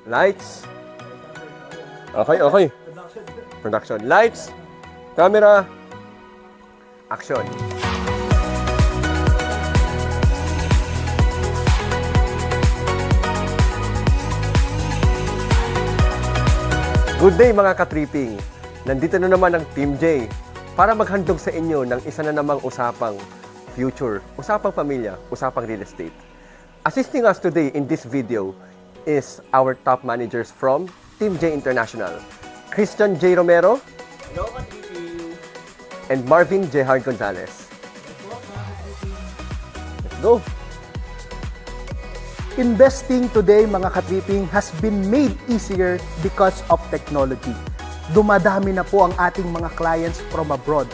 Lights. Okay. Production. Lights. Camera. Action. Good day mga ka-tripping! Nandito na naman ang Team J para maghandog sa inyo ng isa na namang usapang future, usapang pamilya, usapang real estate. Assisting us today in this video is our top managers from Team J International, Christian J. Romero. Hello, ka-tripping! And Marvin J. Hard Gonzalez. Let's go! Investing today, mga ka-tripping, has been made easier because of technology. Dumadami na po ang ating mga clients from abroad.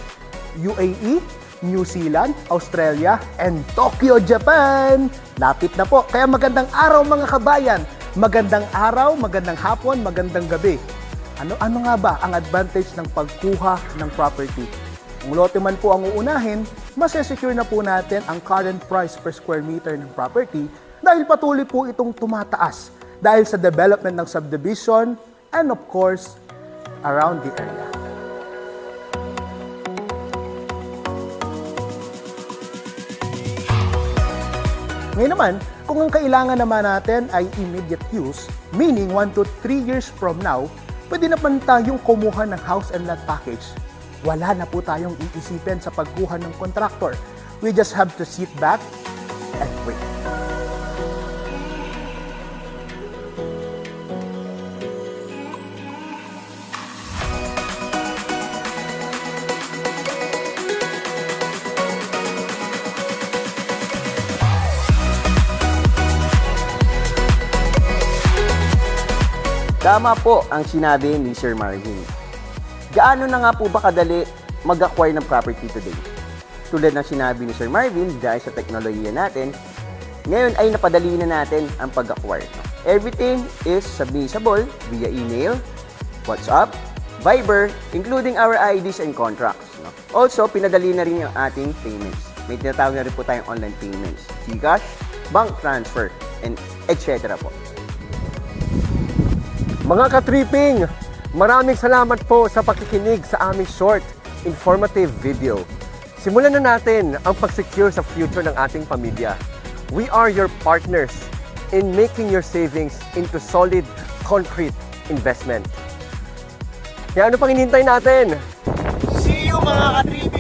UAE, New Zealand, Australia, and Tokyo, Japan! Lapit na po. Kaya magandang araw mga kabayan. Magandang araw, magandang hapon, magandang gabi. Ano nga ba ang advantage ng pagkuha ng property? Kung lote man po ang uunahin, masesecure na po natin ang current price per square meter ng property dahil patuloy po itong tumataas dahil sa development ng subdivision and of course, around the area. Ngayon naman, kung ang kailangan naman natin ay immediate use, meaning 1 to 3 years from now, pwede naman tayong kumuha ng house and lot package. Wala na po tayong iisipin sa pagkuha ng contractor. We just have to sit back and wait. Tama po ang sinabi ni Sir Marvin. Gaano na nga po ba kadali mag-acquire ng property today? Tulad ng sinabi ni Sir Marvin, dahil sa teknolohiya natin, ngayon ay napadali na natin ang pag-acquire. Everything is submissible via email, WhatsApp, Viber, including our IDs and contracts. Also, pinadali na rin ang ating payments. May tinatawag na rin po tayong online payments, GCash, bank transfer, and etc. po. Mga ka-tripping, maraming salamat po sa pakikinig sa aming short, informative video. Simulan na natin ang pag-secure sa future ng ating pamilya. We are your partners in making your savings into solid, concrete investment. Kaya ano pang hinihintay natin? See you mga ka-tripping!